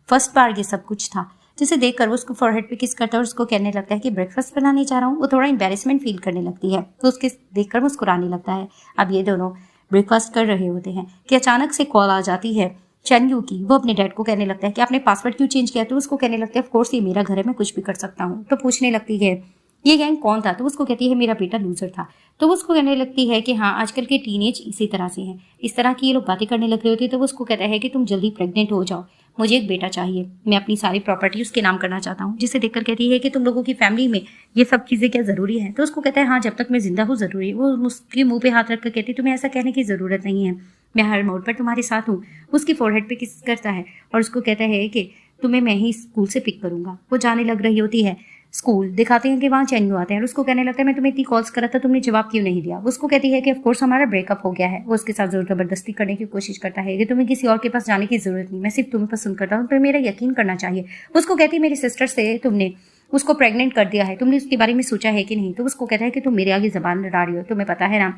फर्स्ट बार ये सब कुछ था। जिसे देखकर वो उसको फॉरहेड पे किस करता है और उसको कहने लगता है कि ब्रेकफास्ट बनाने जा रहा हूँ। वो थोड़ा एम्बेरसमेंट फील करने लगती है तो उसके देखकर मुस्कुराने लगता है। अब ये दोनों ब्रेकफास्ट कर रहे होते हैं कि अचानक से कॉल आ जाती है चेन यू की। वो अपने डैड को कहने लगता है कि आपने पासवर्ड क्यों चेंज किया, तो उसको कहने लगता है ऑफ कोर्स ये मेरा घर है, मैं कुछ भी कर सकता हूँ। तो पूछने लगती है ये गैंग कौन था, तो उसको कहती है मेरा बेटा लूजर था। तो वो उसको कहने लगती है कि हाँ आजकल के टीनेज इसी तरह से हैं, इस तरह की ये लोग बातें करने लग रहे होते हैं। तो वो उसको कहता है कि तुम जल्दी प्रेग्नेंट हो जाओ, मुझे एक बेटा चाहिए, मैं अपनी सारी प्रॉपर्टी उसके नाम करना चाहता हूँ। जिसे देखकर कहती है कि तुम लोगों की फैमिली में ये सब चीजें क्या जरूरी है। तो उसको कहता है हाँ जब तक मैं जिंदा हूँ जरूरी है। वो उसके मुंह पे हाथ रखकर कहती है तुम्हें ऐसा कहने की जरूरत नहीं है, मैं हर मोड़ पर तुम्हारे साथ हूँ। उसकी फोरहेड पे किस करता है और उसको कहता है कि तुम्हें मैं ही स्कूल से पिक करूंगा। वो जाने लग रही होती है स्कूल। दिखाते हैं कि वहाँ चेन यू आते हैं और उसको कहने लगता है मैं तुम्हें इतनी कॉल्स करा था, तुमने जवाब क्यों नहीं दिया। उसको कहती है कि ऑफ कोर्स हमारा ब्रेकअप हो गया है। वो उसके साथ जोर जबरदस्ती करने की कोशिश करता है कि तुम्हें किसी और के पास जाने की जरूरत नहीं, मैं सिर्फ तुम्हें पसंद करता हूँ, तुम्हें मेरा यकीन करना चाहिए। उसको कहती है मेरी सिस्टर से तुमने उसको प्रेग्नेंट कर दिया है, तुमने उसके बारे में सोचा है कि नहीं। तो उसको कहता है कि तुम मेरे आगे जबान लड़ा रही हो, तुम्हें पता है ना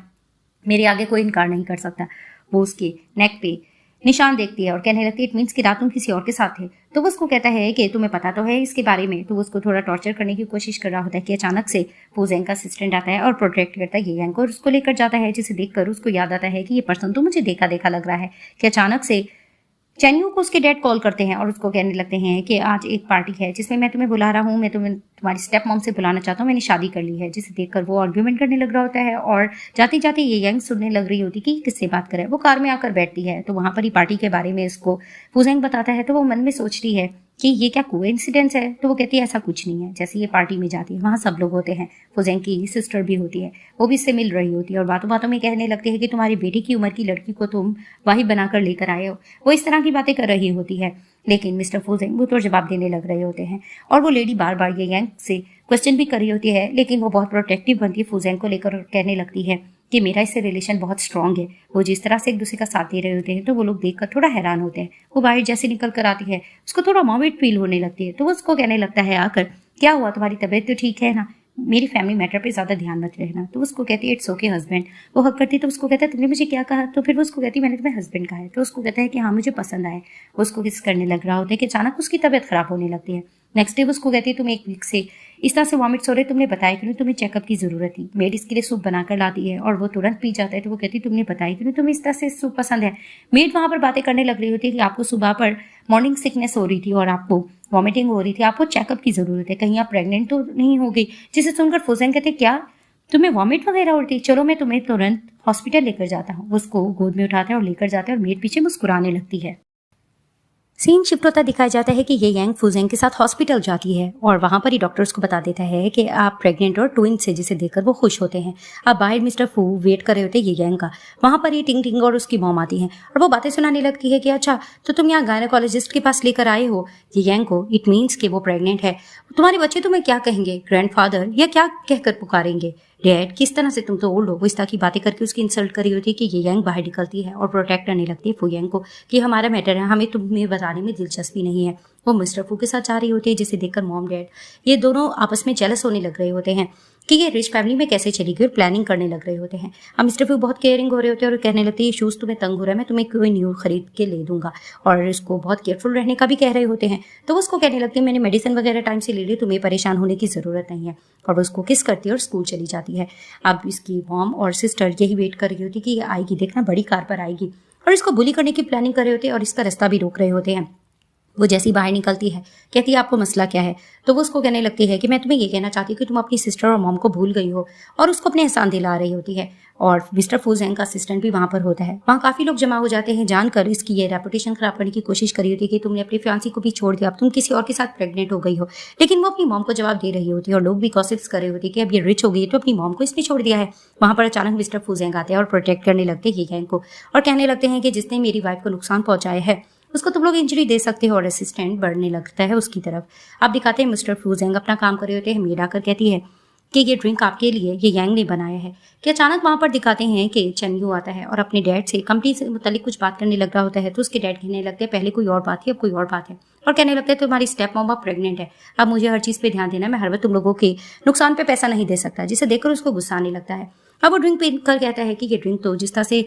मेरे आगे कोई इनकार नहीं कर सकता। वो उसके नेक पे निशान देखती है और कहने लगती है इट मीन्स कि रात तुम किसी और के साथ थे। तो वो उसको कहता है कि तुम्हें पता तो है इसके बारे में। तो वो उसको थोड़ा टॉर्चर करने की कोशिश कर रहा होता है कि अचानक से फुजेंग का असिस्टेंट आता है और प्रोटेक्ट करता है ये गैंग को और उसको लेकर जाता है। जिसे देखकर उसको याद आता है कि ये पर्सन तो मुझे देखा देखा लग रहा है। कि अचानक से चेन यू को उसके डैड कॉल करते हैं और उसको कहने लगते हैं कि आज एक पार्टी है जिसमें मैं तुम्हें बुला रहा हूँ, मैं तुम्हारी स्टेप मॉम से बुलाना चाहता हूँ, मैंने शादी कर ली है। जिसे देखकर वो आर्ग्यूमेंट करने लग रहा होता है और जाते जाते ये यंग सुनने लग रही होती कि किससे बात करे। वो कार में आकर बैठती है तो वहां पर ही पार्टी के बारे में इसको फुजेंग बताता है। तो वो मन में सोचती है कि ये क्या कोइंसिडेंस है। तो वो कहती है ऐसा कुछ नहीं है। जैसे ये पार्टी में जाती है वहाँ सब लोग होते हैं, फुजेंग की सिस्टर भी होती है, वो भी इससे मिल रही होती है और बातों बातों में कहने लगती है कि तुम्हारी बेटी की उम्र की लड़की को तुम वाही बनाकर लेकर आए हो। वो इस तरह की बातें कर रही होती है लेकिन मिस्टर फुजेंग वो तो जवाब देने लग रहे होते हैं और वो लेडी बार बार ये गैंग से क्वेश्चन भी कर रही होती है। लेकिन वो बहुत प्रोटेक्टिव बनती है फुजेंग को लेकर और कहने लगती है कि मेरा इससे रिलेशन बहुत स्ट्रांग है। वो जिस तरह से एक दूसरे का साथ दे रहे होते हैं तो वो लोग देखकर थोड़ा हैरान होते हैं। वो बाहर जैसे निकल कर आती है उसको थोड़ा मोमेंट फील होने लगती है। तो वो उसको कहने लगता है आकर क्या हुआ, तुम्हारी तबीयत तो ठीक है ना, मेरी फैमिली मैटर पे ज्यादा ध्यान मत रखना। तो उसको कहती है इट्स ओके हस्बैंड। वो हक करती है तो उसको कहता है तुमने मुझे क्या कहा। तो फिर वो उसको कहती है मैंने तुम्हें हस्बैंड कहा है। तो उसको कहता है कि हाँ मुझे पसंद आए। वो उसको किस करने लग रहा होता है कि अचानक उसकी तबीयत खराब होने लगती है। नेक्स्ट डे वो उसको कहती है तुम 1 वीक से इस तरह से वॉमिट्स हो रहे, तुमने बताया क्यों, तुम्हें चेकअप की जरूरत थी। मेड इसके लिए सूप बनाकर लाती है और वो तुरंत पी जाता है। तो वो कहती है तुमने बताया क्यों, तुम्हें इस तरह से सूप पसंद है। मेड वहां पर बातें करने लग रही होती है कि आपको सुबह पर मॉर्निंग सिकनेस हो रही थी और आपको वॉमिटिंग हो रही थी, आपको चेकअप की जरूरत है, कहीं आप प्रेग्नेंट तो नहीं हो गई। जिसे सुनकर फुजेंग कहते क्या तुम्हें वॉमिट वगैरह हो रही थी, चलो मैं तुम्हें तुरंत हॉस्पिटल लेकर जाता हूँ। उसको गोद में उठाते हैं और लेकर जाते हैं और मेड पीछे मुस्कुराने लगती है। सीन शिफ्ट होता दिखाया जाता है कि ये यांग फूजेंग के साथ हॉस्पिटल जाती है और वहां पर ही डॉक्टर्स को बता देता है कि आप प्रेग्नेंट और ट्विंस है, जिसे देखकर वो खुश होते हैं। अब बाहर मिस्टर फू वेट कर रहे होते हैं ये यांग का। वहां पर ही टिंग टिंग और उसकी मॉम आती हैं और वो बातें सुनाने लगती है कि अच्छा तो तुम यहाँ गायनेकोलॉजिस्ट के पास लेकर आए हो ये यांग को, इट मीन्स कि वो प्रेग्नेंट है। तुम्हारे बच्चे तुम्हें क्या कहेंगे, ग्रैंडफादर या क्या कहकर पुकारेंगे, डैड, किस तरह से, तुम तो ओल्ड हो। वो इस तरह की बातें करके उसकी इंसल्ट करी होती है कि ये यांग बाहर निकलती है और प्रोटेक्ट करने लगती है फू यांग को कि हमारा मैटर है, हमें तुम्हें बताने में दिलचस्पी नहीं है। वो मिस्टर फू के साथ जा रही होती है, जिसे देखकर मॉम डैड ये दोनों आपस में जेलस होने लग रहे होते हैं कि ये रिच फैमिली में कैसे चली गई और प्लानिंग करने लग रहे होते हैं। अब मिस्टर फू बहुत केयरिंग हो रहे होते हैं और कहने लगते हैं ये शूज़ तुम्हें तंग हो रहा है, मैं तुम्हें कोई न्यू खरीद के ले दूंगा, और इसको बहुत केयरफुल रहने का भी कह रहे होते हैं। तो वो उसको कहने लगती है मैंने मेडिसिन वगैरह टाइम से ले ली, तुम्हें परेशान होने की ज़रूरत नहीं है, और वो उसको किस करती है और स्कूल चली जाती है। अब इसकी मॉम और सिस्टर यही वेट कर रही होती कि ये आएगी, देखना बड़ी कार पर आएगी, और इसको बुली करने की प्लानिंग कर रहे होते हैं और इसका रास्ता भी रोक रहे होते हैं। वो जैसी बाहर निकलती है कहती है आपको मसला क्या है, तो वो उसको कहने लगती है कि मैं तुम्हें ये कहना चाहती हूँ कि तुम अपनी सिस्टर और मॉम को भूल गई हो, और उसको अपने एहसान दिला रही होती है। और मिस्टर फूजेंग का असिस्टेंट भी वहाँ पर होता है। वहाँ काफ़ी लोग जमा हो जाते हैं, जानकर इसकी ये रेपुटेशन खराब करने की कोशिश करी होती है कि तुमने अपनी फियांसी को भी छोड़ दिया, अब तुम किसी और के साथ प्रेग्नेंट हो गई हो। लेकिन वो अपनी मॉम को जवाब दे रही होती है और लोग भी गॉसिप्स कर रहे होते हैं कि अब ये रिच हो गई है तो अपनी मॉम को इसने छोड़ दिया है। वहाँ पर अचानक मिस्टर फूजेंग आते हैं और प्रोटेक्ट करने लगते हैं ये गैंग को और कहने लगते हैं कि जिसने मेरी वाइफ को नुकसान पहुंचाया है उसको तुम लोग इंजरी दे सकते हो, और असिस्टेंट बढ़ने लगता है उसकी तरफ। अब दिखाते हैं मिस्टर फूजेंग अपना काम कर रहे होते हैं। मेड आकर कहती है कि ये ड्रिंक आपके लिए ये यांग ने बनाया है। कि अचानक वहाँ पर दिखाते हैं कि चेन यू आता है और अपने डैड से कंपनी से मुतालिक कुछ बात करने लग रहा होता है। तो उसके डैड कहने लगते हैं पहले कोई और बात थी, अब कोई और बात है, और कहने लगते हैं तुम्हारी स्टेप मॉम अब प्रेग्नेंट है, अब मुझे हर चीज़ पे ध्यान देना है, मैं हर वक्त तुम लोगों के नुकसान पे पैसा नहीं दे सकता, जिसे देखकर उसको गुस्सा आने लगता है। अब वो ड्रिंक पीकर कहता है कि ये ड्रिंक तो जिस तरह से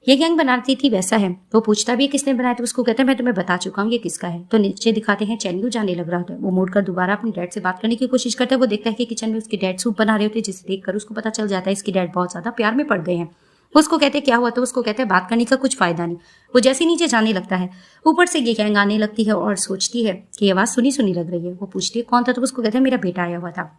ये गैंग बनाती थी वैसा है। वो पूछता भी है किसने बनाया, तो उसको कहता है मैं तुम्हें बता चुका हूँ ये किसका है। तो नीचे दिखाते हैं चेन यू जाने लग रहा होता है। वो मुड़कर दोबारा अपने डैड से बात करने की कोशिश करता है। वो देखता है कि किचन में उसके डैड सूप बना रहे होते हैं, जिसे देखकर उसको पता चल जाता है इसके डैड बहुत ज्यादा प्यार में पड़ गए हैं। वो उसको कहते हैं क्या हुआ, तो उसको कहते हैं बात करने का कुछ फायदा नहीं। वो जैसे नीचे जाने लगता है ऊपर से ये गैंग आने लगती है और सोचती है कि आवाज सुनी सुनी लग रही है। वो पूछती है कौन था, तो उसको कहते हैं मेरा बेटा आया हुआ था।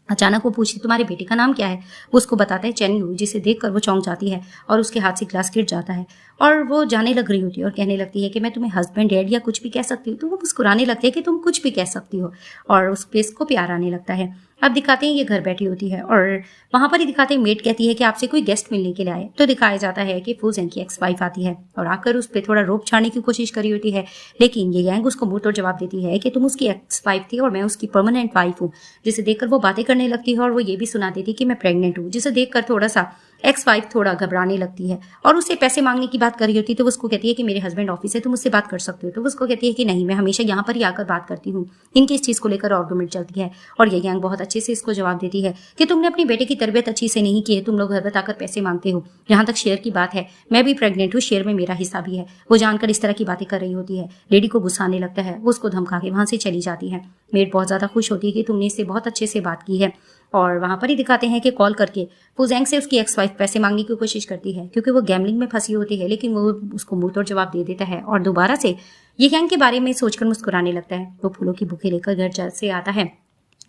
अचानक वो पूछती तुम्हारे बेटे का नाम क्या है। वो उसको बताता है चेन यू, जिसे देखकर वो चौंक जाती है और उसके हाथ से ग्लास गिर जाता है और वो जाने लग रही होती है और कहने लगती है कि मैं तुम्हें हस्बैंड डैड या कुछ भी कह सकती हूँ। तो वो मुस्कुराने लगती है कि तुम कुछ भी कह सकती हो, और उस पे इसको प्यार आने लगता है। अब दिखाते हैं ये घर बैठी होती है और वहां पर ही दिखाते हैं मेड कहती है कि आपसे कोई गेस्ट मिलने के लिए आए। तो दिखाया जाता है कि फूजेंग की एक्स वाइफ आती है और आकर उस पर थोड़ा रोप छाड़ने की कोशिश करी होती है, लेकिन ये गैंग उसको मुंह तोड़ जवाब देती है कि तुम उसकी एक्स वाइफ थी और मैं उसकी परमानेंट वाइफ हूँ। जिसे देखकर वो बातें करने लगती है और वो ये भी सुना देती कि मैं प्रेग्नेंट हूँ, जिसे देखकर थोड़ा सा एक्स वाइफ थोड़ा घबराने लगती है और उससे पैसे मांगने की बात कर रही होती है। तो उसको कहती है कि मेरे हस्बैंड ऑफिस है, तुम मुझसे बात कर सकते हो। तो उसको कहती है कि नहीं, मैं हमेशा यहाँ पर ही आकर बात करती हूँ। इनकी इस चीज़ को लेकर आर्गुमेंट चलती है और ये गैंग बहुत अच्छे से इसको जवाब देती है कि तुमने अपने बेटे की तरबियत अच्छी से नहीं की है, तुम लोग घर बताकर पैसे मांगते हो। जहाँ तक शेयर की बात है, मैं भी प्रेग्नेंट हूँ, शेयर में मेरा हिस्सा भी है। वो जानकर इस तरह की बातें कर रही होती है। लेडी को गुस्सा आने लगता है, वो उसको धमका के वहाँ से चली जाती है। मेड बहुत ज़्यादा खुश होती है कि तुमने इससे बहुत अच्छे से बात की है, और वहाँ पर ही दिखाते हैं कि कॉल करके फूजेंग से उसकी एक्स वाइफ पैसे मांगने की कोशिश करती है क्योंकि वो गैम्बलिंग में फंसी होती है, लेकिन वो उसको मुंह तोड़ जवाब दे देता है और दोबारा से ये गैंग के बारे में सोचकर मुस्कुराने लगता है। वो फूलों की बुके लेकर घर से आता है,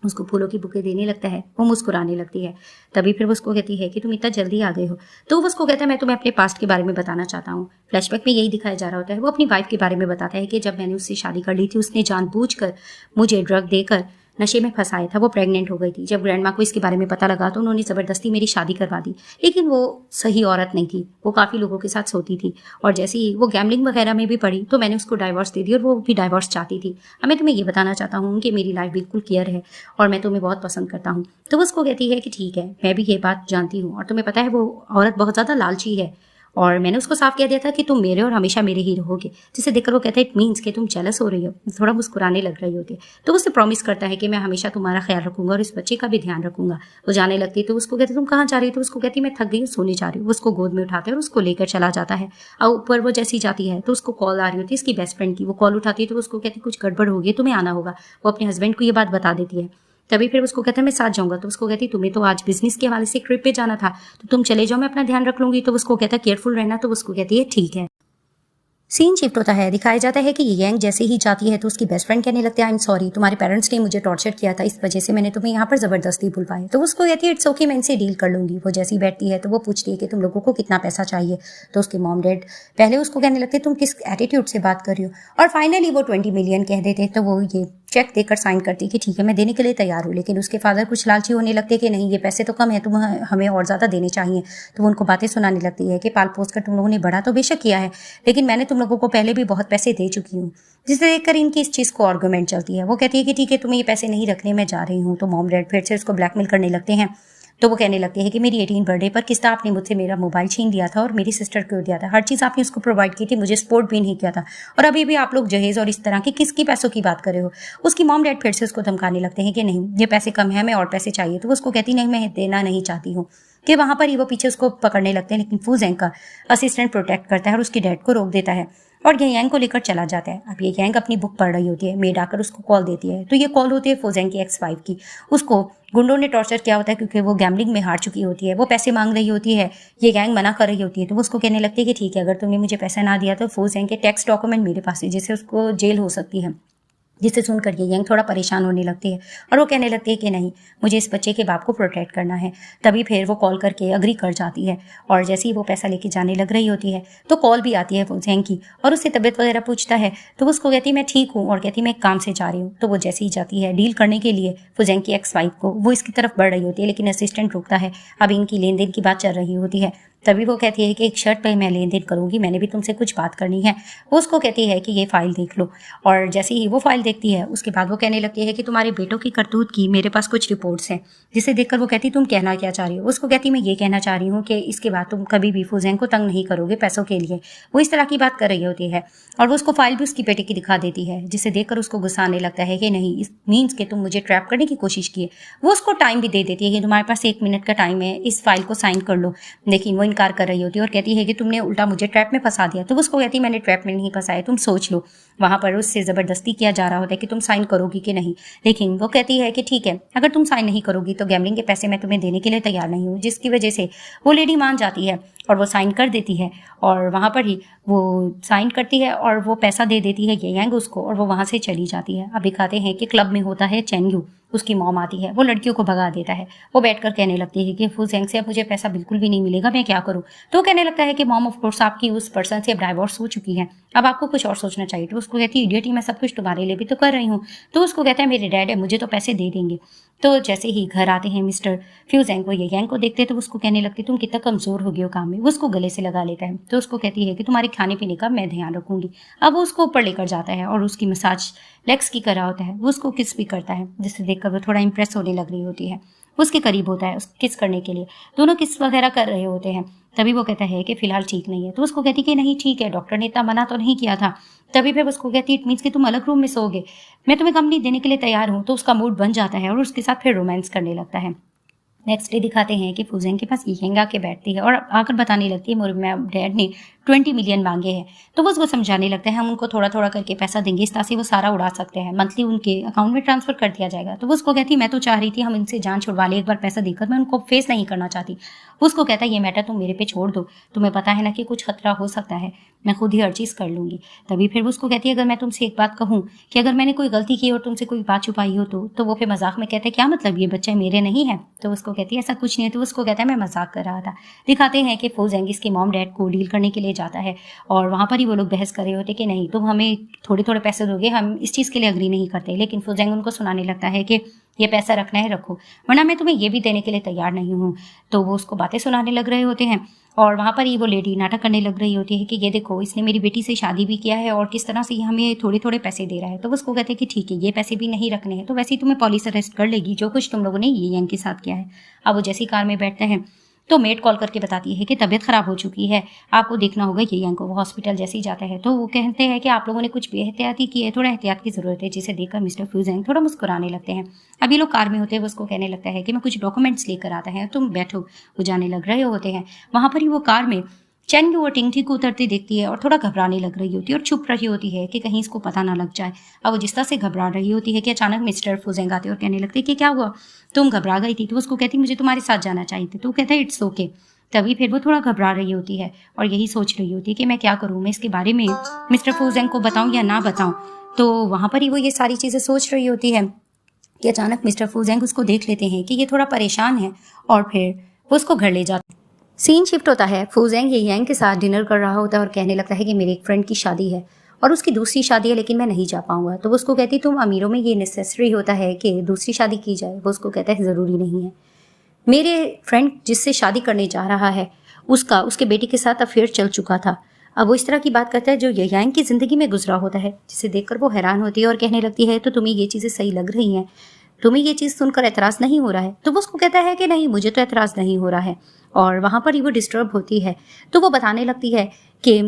उसको फूलों की बुके देने लगता है। वो मुस्कुराने लगती है। तभी फिर वो उसको कहती है कि तुम इतना जल्दी आ गए हो। तो वो उसको कहता है मैं तुम्हें अपने पास्ट के बारे में बताना चाहता हूँ। फ्लैशबैक में यही दिखाया जा रहा होता है। वो अपनी वाइफ के बारे में बताता है कि जब मैंने उससे शादी कर ली थी, उसने जानबूझकर मुझे ड्रग देकर नशे में फंसाया था। वो प्रेग्नेंट हो गई थी। जब ग्रैंड माँ को इसके बारे में पता लगा तो उन्होंने ज़बरदस्ती मेरी शादी करवा दी, लेकिन वो सही औरत नहीं थी। वो काफ़ी लोगों के साथ सोती थी और जैसे ही वो गैम्बलिंग वगैरह में भी पड़ी तो मैंने उसको डाइवोर्स दे दी और वो भी डाइवोर्स चाहती थी। अब मैं तुम्हें ये बताना चाहता हूँ कि मेरी लाइफ बिल्कुल क्लियर है और मैं तुम्हें बहुत पसंद करता हूँ। तो वो उसको कहती है कि ठीक है, मैं भी ये बात जानती हूँ और तुम्हें पता है वो औरत बहुत ज़्यादा लालची है और मैंने उसको साफ कह दिया था कि तुम मेरे और हमेशा मेरे ही रहोगे। जिसे देखकर वो कहता है इट मीन्स कि तुम जेलस हो रही हो। थोड़ा मुस्कुराने लग रही होती है। तो उससे प्रॉमिस करता है कि मैं हमेशा तुम्हारा ख्याल रखूंगा और इस बच्चे का भी ध्यान रखूंगा। वो जाने लगती है तो उसको कहते तुम कहाँ जा रही हो, तो उसको कहती मैं थक गई हूँ, सोने जा रही हूँ। वो उसको गोद में उठाते हैं और उसको लेकर चला जाता है। और ऊपर वो जैसी जाती है तो उसको कॉल आ रही होती है इसकी बेस्ट फ्रेंड की। वो कॉल उठाती है तो उसको कहती कुछ गड़बड़ होगी, तुम्हें आना होगा। वो अपने हस्बैंड को ये बात बता देती है। तभी फिर उसको कहता है मैं साथ जाऊंगा। तो उसको कहती तुम्हें तो आज बिजनेस के हवाले से ट्रिप पे जाना था, तो तुम चले जाओ, मैं अपना ध्यान रख लूंगी। तो उसको कहता है केयरफुल रहना। तो उसको कहती है ठीक है। सीन शिफ्ट होता है, दिखाया जाता है कि ये यंग जैसे ही जाती है तो उसकी बेस्ट फ्रेंड कहने लगते हैं, आई एम सॉरी, तुम्हारे पेरेंट्स ने मुझे टॉर्चर किया था, इस वजह से मैंने तुम्हें यहाँ पर जबरदस्ती बुलवाया। तो उसको कहती है इट्स ओके, मैं इनसे डील कर लूंगी। वो जैसी बैठती है तो वो पूछती है कि तुम लोगों को कितना पैसा चाहिए। तो उसके मॉम डैड पहले उसको कहने लगते तुम किस एटीट्यूड से बात कर रही हो, और फाइनली वो 20 मिलियन कह देते। तो वो ये चेक देकर साइन करती कि ठीक है मैं देने के लिए तैयार हूँ। लेकिन उसके फादर कुछ लालची होने लगते कि नहीं, ये पैसे तो कम है, तुम हमें और ज़्यादा देने चाहिए। तो वो उनको बातें सुनाने लगती है कि पाल पोस कर तुम लोगों ने बड़ा तो बेशक किया है, लेकिन मैंने तुम लोगों को पहले भी बहुत पैसे दे चुकी हूँ। जिसे देखकर इनकी इस चीज़ को आर्गूमेंट चलती है। वो कहती है कि ठीक है तुम्हें ये पैसे नहीं रखने, मैं जा रही हूँ। तो मॉम डैड फिर से उसको ब्लैकमेल करने लगते हैं। तो वो कहने लगती है कि मेरी 18 बर्थडे पर किस तरह आपने मुझसे मेरा मोबाइल छीन लिया था और मेरी सिस्टर को दिया था, हर चीज़ आपने उसको प्रोवाइड की थी, मुझे सपोर्ट भी नहीं किया था, और अभी भी आप लोग जहेज और इस तरह की किसकी पैसों की बात कर रहे हो। उसकी मॉम डैड फिर से उसको धमकाने लगते हैं कि नहीं ये पैसे कम है, मैं और पैसे चाहिए। तो वो उसको कहती नहीं मैं देना नहीं चाहती हूँ। कि वहाँ पर ही वो पीछे उसको पकड़ने लगते हैं, लेकिन फू जेंग का असिस्टेंट प्रोटेक्ट करता है और उसकी डैड को रोक देता है और ये यंग को लेकर चला जाता है। अब ये यंग अपनी बुक पढ़ रही होती है, मेड आकर उसको कॉल देती है। तो ये कॉल होती है फूजेंग की एक्स वाइफ की। उसको गुंडों ने टॉर्चर किया होता है क्योंकि वो गैम्बलिंग में हार चुकी होती है। वो पैसे मांग रही होती है, ये गैंग मना कर रही होती है। तो वो उसको कहने लगती है कि ठीक है अगर तुमने मुझे पैसा ना दिया तो फूजेंग के टैक्स डॉक्यूमेंट मेरे पास है, जिससे उसको जेल हो सकती है। जिसे सुनकर ये यंग थोड़ा परेशान होने लगती है और वो कहने लगती है कि नहीं मुझे इस बच्चे के बाप को प्रोटेक्ट करना है। तभी फिर वो कॉल करके अग्री कर जाती है और जैसे ही वो पैसा लेके जाने लग रही होती है तो कॉल भी आती है फुजेंग की और उससे तबीयत वगैरह पूछता है। तो उसको कहती है मैं ठीक हूँ और कहती है मैं एक काम से जा रही हूँ। तो वो जैसे ही जाती है डील करने के लिए फुजेंग की एक्स वाइफ को, वो इसकी तरफ बढ़ रही होती है लेकिन असिस्टेंट रुकता है। अब इनकी लेन देन की बात चल रही होती है। तभी वो कहती है कि एक शर्ट पे मैं लेन देन करूंगी, मैंने भी तुमसे कुछ बात करनी है। वो उसको कहती है कि ये फाइल देख लो और जैसे ही वो फाइल देखती है उसके बाद वो कहने लगती है कि तुम्हारे बेटों की करतूत की मेरे पास कुछ रिपोर्ट्स हैं। जिसे देखकर वो कहती तुम कहना क्या चाह रही हो। उसको कहती मैं ये कहना चाह रही हूँ कि इसके बाद तुम कभी भी फुजेंग को तंग नहीं करोगे पैसों के लिए। वो इस तरह की बात कर रही होती है और वो उसको फाइल भी उसकी बेटे की दिखा देती है, जिसे देखकर उसको गुस्सा आने लगता है कि नहीं इस मीन्स के तुम मुझे ट्रैप करने की कोशिश की है। वो उसको टाइम भी दे देती है कि तुम्हारे पास 1 मिनट का टाइम है, इस फाइल को साइन कर लो। लेकिन वो इनकार कर रही होती है और कहती है कि तुमने उल्टा मुझे ट्रैप में फंसा दिया। तो उसको कहती है मैंने ट्रैप में नहीं फंसाया, तुम सोच लो। वहां पर उससे जबरदस्ती किया जा रहा होता है कि तुम साइन करोगी कि नहीं। लेकिन वो कहती है कि ठीक है अगर तुम साइन नहीं करोगी तो गैम्बलिंग के पैसे मैं तुम्हें देने के लिए तैयार नहीं हूँ। जिसकी वजह से वो लेडी मान जाती है और वो साइन कर देती है और वहाँ पर ही वो साइन करती है और वो पैसा दे देती है ये यंग उसको और वो वहाँ से चली जाती है। अब दिखाते हैं कि क्लब में होता है चेंगयू, उसकी मॉम आती है, वो लड़कियों को भगा देता है। वो बैठकर कहने लगती है कि फुजेंग से अब मुझे पैसा बिल्कुल भी नहीं मिलेगा, मैं क्या करूँ। तो कहने लगता है कि मॉम ऑफ कोर्स आपकी उस पर्सन से अब डाइवोर्स हो चुकी है, अब आपको कुछ और सोचना चाहिए। तो उसको कहती है इडियट ही मैं सब कुछ तुम्हारे लिए भी तो कर रही हूँ। तो उसको कहता है मेरे डैड है, मुझे तो पैसे दे देंगे। तो जैसे ही घर आते हैं मिस्टर फ्यूजेंग, वो ये यंग को देखते तो उसको कहने लगती तुम कितना कमजोर हो गई हो काम में। वो उसको गले से लगा लेता है। तो उसको कहती है कि तुम्हारे खाने पीने का मैं ध्यान रखूंगी। अब वो उसको ऊपर लेकर जाता है और उसकी मसाज लेग्स की करा होता है। वो उसको किस भी करता है, जिससे देखकर वो थोड़ा इंप्रेस होने लग रही होती है। उसके करीब होता है किस करने के लिए, दोनों किस वगैरह कर रहे होते हैं। तभी वो कहता है कि फिलहाल ठीक नहीं है। तो उसको कहती कि नहीं ठीक है, डॉक्टर ने इतना मना तो नहीं किया था। तभी फिर उसको कहती इट मीन्स कि तुम अलग रूम में सोओगे, मैं तुम्हें कंपनी देने के लिए तैयार हूँ। तो उसका मूड बन जाता है और उसके साथ फिर रोमांस करने लगता है। नेक्स्ट डे दिखाते हैं कि फुजेंग के पास यंग आके बैठती है और आकर बताने लगती है मेरे डैड ने 20 मिलियन मांगे हैं। तो वो उसको समझाने लगता है हम उनको थोड़ा थोड़ा करके पैसा देंगे, इस तरह से वो सारा उड़ा सकते हैं, मंथली उनके अकाउंट में ट्रांसफर कर दिया जाएगा। तो वो उसको कहती मैं तो चाह रही थी हम इनसे जान छुड़वा ले, एक बार पैसा देकर मैं उनको फेस नहीं करना चाहती। उसको कहता है ये मैटर तुम मेरे पे छोड़ दो, तुम्हें पता है ना कि कुछ खतरा हो सकता है, मैं खुद ही हर चीज़ कर लूंगी। तभी फिर उसको कहती है अगर मैं तुमसे एक बात कहूँ कि अगर मैंने कोई गलती की और तुमसे कोई बात छुपाई हो तो वो फिर मजाक में कहते हैं क्या मतलब ये बच्चे मेरे नहीं है। तो उसको कहती है ऐसा कुछ नहीं है। तो उसको कहता है मैं मजाक कर रहा था। दिखाते हैं कि फुजेंग इसके मॉम डैड को डील करने के लिए जाता है और वहाँ पर ही वो लोग बहस कर रहे होते कि नहीं तुम हमें थोड़े थोड़े पैसे दोगे, हम इस चीज़ के लिए अग्री नहीं करते। लेकिन फुजेंग उनको सुनाने लगता है कि ये पैसा रखना है रखो, वरना मैं तुम्हें ये भी देने के लिए तैयार नहीं हूँ। तो वो उसको बातें सुनाने लग रहे होते हैं और वहाँ पर ही वो लेडी नाटक करने लग रही होती है कि ये देखो इसने मेरी बेटी से शादी भी किया है और किस तरह से ये हमें थोड़े थोड़े पैसे दे रहा है। तो वो उसको कहते हैं कि ठीक है ये पैसे भी नहीं रखने हैं, तो वैसे ही तुम्हें पुलिस अरेस्ट कर लेगी जो कुछ तुम लोगों ने ये यंग के साथ किया है। अब वो जैसी कार में बैठते हैं तो मेड कॉल करके बताती है कि तबीयत खराब हो चुकी है, आपको देखना होगा ये यंग को। वो हॉस्पिटल जैसे ही जाता है तो वो कहते हैं कि आप लोगों ने कुछ बेहतियाती की है, थोड़ा एहतियात की जरूरत है। जिसे देखकर मिस्टर फ्यूजेंग थोड़ा मुस्कुराने लगते हैं। अभी लोग कार में होते हैं, वो उसको कहने लगता है कि मैं कुछ डॉक्यूमेंट्स लेकर आता है, तुम बैठो। वो जाने लग रहे होते हैं। वहां पर ही वो कार में चेंग और टिंगठी को उतरते देखती है और थोड़ा घबराने लग रही होती है और छुप रही होती है कि कहीं इसको पता ना लग जाए। अब वो जिस तरह से घबरा रही होती है कि अचानक मिस्टर फुजेंग आते और कहने लगते कि क्या हुआ, तुम घबरा गई थी। तो उसको कहती मुझे तुम्हारे साथ जाना चाहिए। तो वो कहता है इट्स ओके। तभी फिर वो थोड़ा घबरा रही होती है और यही सोच रही होती है कि मैं क्या करूँ, मैं इसके बारे में मिस्टर फूजेंग को बताऊँ या ना बताऊँ। तो वहाँ पर ही वो ये सारी चीज़ें सोच रही होती है कि अचानक मिस्टर फूजेंग उसको देख लेते हैं कि ये थोड़ा परेशान है और फिर वो उसको घर ले जाते। सीन शिफ्ट होता है, फूजेंग ये यांग के साथ डिनर कर रहा होता है और कहने लगता है कि मेरे एक फ्रेंड की शादी है और उसकी दूसरी शादी है लेकिन मैं नहीं जा पाऊंगा। तो वो उसको कहती तुम अमीरों में ये नेसेसरी होता है कि दूसरी शादी की जाए। वो उसको कहता है ज़रूरी नहीं है, मेरे फ्रेंड जिससे शादी करने जा रहा है उसका उसके बेटी के साथ अफेयर चल चुका था। अब वो इस तरह की बात करता है जो यांग की ज़िंदगी में गुजरा होता है, जिसे देखकर वो हैरान होती है और कहने लगती है तो तुम्हें ये चीज़ें सही लग रही हैं, तुम्हें ये चीज़ सुनकर एतराज़ नहीं हो रहा है। तो वो उसको कहता है कि नहीं, मुझे तो एतराज़ नहीं हो रहा है। और वहाँ पर ही वो डिस्टर्ब होती है। तो वो बताने लगती है कि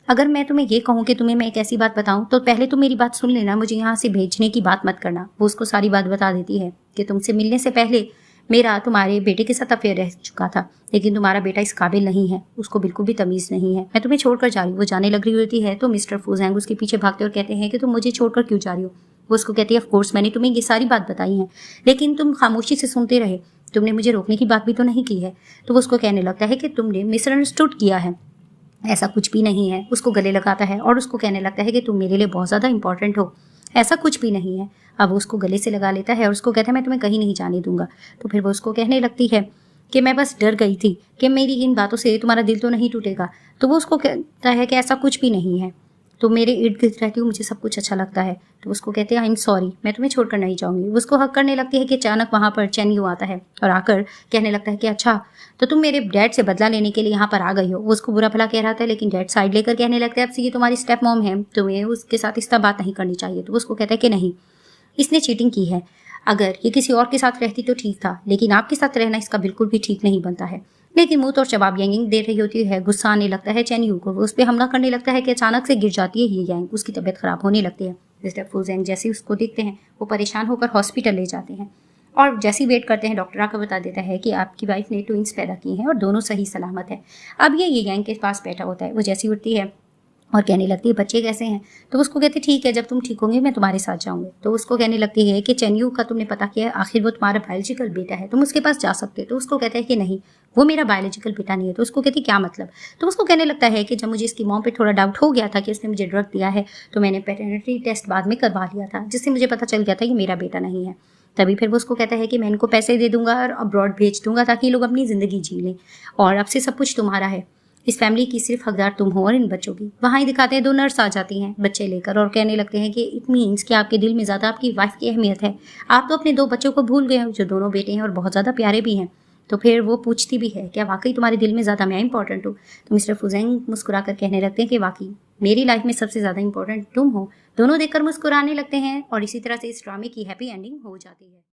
अगर मैं तुम्हें ये कहूँ कि तुम्हें मैं एक ऐसी बात बताऊँ तो पहले तुम मेरी बात सुन लेना, मुझे यहाँ से भेजने की बात मत करना। वो उसको सारी बात बता देती है कि तुमसे मिलने से पहले मेरा तुम्हारे बेटे के साथ अफेयर रह चुका था, लेकिन तुम्हारा बेटा इस काबिल नहीं है, उसको बिल्कुल भी तमीज़ नहीं है, मैं तुम्हें छोड़कर जा रही हूँ। वो जाने लग रही होती है तो मिस्टर फूजेंग उसके पीछे भागते और कहते हैं कि तुम मुझे छोड़कर क्यों जा रही हो। वो उसको कहती है ऑफ कोर्स मैंने तुम्हें ये सारी बात बताई है लेकिन तुम खामोशी से सुनते रहे, तुमने मुझे रोकने की बात भी तो नहीं की है। तो वो उसको कहने लगता है कि तुमने मिसअंडरस्टूड किया है, ऐसा कुछ भी नहीं है। उसको गले लगाता है और उसको कहने लगता है कि तुम मेरे लिए बहुत ज़्यादा इंपॉर्टेंट हो, ऐसा कुछ भी नहीं है। अब वो उसको गले से लगा लेता है और उसको कहता है मैं तुम्हें कहीं नहीं जाने दूंगा। तो फिर वो उसको कहने लगती है कि मैं बस डर गई थी कि मेरी इन बातों से तुम्हारा दिल तो नहीं टूटेगा। तो वो उसको कहता है कि ऐसा कुछ भी नहीं है, तो मेरे इर्द गिर्द रहती हूँ, मुझे सब कुछ अच्छा लगता है। तो उसको कहते हैं आई एम सॉरी, मैं तुम्हें छोड़कर नहीं जाऊँगी। वो उसको हक करने लगती है कि अचानक वहाँ पर चैन यू आता है और आकर कहने लगता है कि अच्छा तो तुम मेरे डैड से बदला लेने के लिए यहाँ पर आ गई हो। वो उसको बुरा भला कह रहा था लेकिन डैड साइड लेकर कहने लगता है अब से ये तुम्हारी स्टेप मॉम है, तुम्हें उसके साथ इस तरह बात नहीं करनी चाहिए। तो उसको कहता है कि नहीं, इसने चीटिंग की है, अगर ये किसी और के साथ रहती तो ठीक था लेकिन आपके साथ रहना इसका बिल्कुल भी ठीक नहीं बनता है। लेकिन मुंह तोड़ जवाब यांग दे रही होती है। गुस्सा आने लगता है चैन यू को, वो उस पर हमला करने लगता है कि अचानक से गिर जाती है ये यांग, उसकी तबीयत खराब होने लगती है। मिस्टर फूजेंग जैसे ही उसको देखते हैं वो परेशान होकर हॉस्पिटल ले जाते हैं और जैसे ही वेट करते हैं डॉक्टर आकर बता देता है कि आपकी वाइफ ने ट्विंस पैदा की हैं और दोनों सही सलामत है। अब ये यांग के पास बैठा होता है। वो जैसी उठती है और कहने लगती है बच्चे कैसे हैं। तो उसको कहते ठीक है, जब तुम ठीक होंगे मैं तुम्हारे साथ जाऊंगी। तो उसको कहने लगती है कि चेन्यू का तुमने पता किया है, आखिर वो तुम्हारा बायोलॉजिकल बेटा है, तुम उसके पास जा सकते हो। तो उसको कहता है कि नहीं, वो मेरा बायोलॉजिकल बेटा नहीं है। तो उसको कहती क्या मतलब। तो उसको कहने लगता है कि जब मुझे इसकी मॉम पे थोड़ा डाउट हो गया था कि उसने मुझे ड्रग दिया है तो मैंने पैटर्निटी टेस्ट बाद में करवा लिया था, जिससे मुझे पता चल गया था कि मेरा बेटा नहीं है। तभी फिर वो उसको कहता है कि मैं इनको पैसे दे दूंगा और अब्रॉड भेज दूंगा ताकि ये लोग अपनी ज़िंदगी जी लें और अब से सब कुछ तुम्हारा है, इस फैमिली की सिर्फ हकदार तुम हो और इन बच्चों की। वहाँ ही दिखाते हैं दो नर्स आ जाती हैं बच्चे लेकर और कहने लगते हैं कि इट मीन्स कि आपके दिल में ज़्यादा आपकी वाइफ की अहमियत है, आप तो अपने दो बच्चों को भूल गए हो जो दोनों बेटे हैं और बहुत ज़्यादा प्यारे भी हैं। तो फिर वो पूछती भी है क्या वाकई तुम्हारे दिल में ज़्यादा मैं इंपॉर्टेंट हूँ। तो मिस्टर फूजेंग मुस्कुरा कर कहने लगते हैं कि वाकई मेरी लाइफ में सबसे ज़्यादा इंपॉर्टेंट तुम हो। दोनों देखकर मुस्कुराने लगते हैं और इसी तरह से इस ड्रामे की हैप्पी एंडिंग हो जाती है।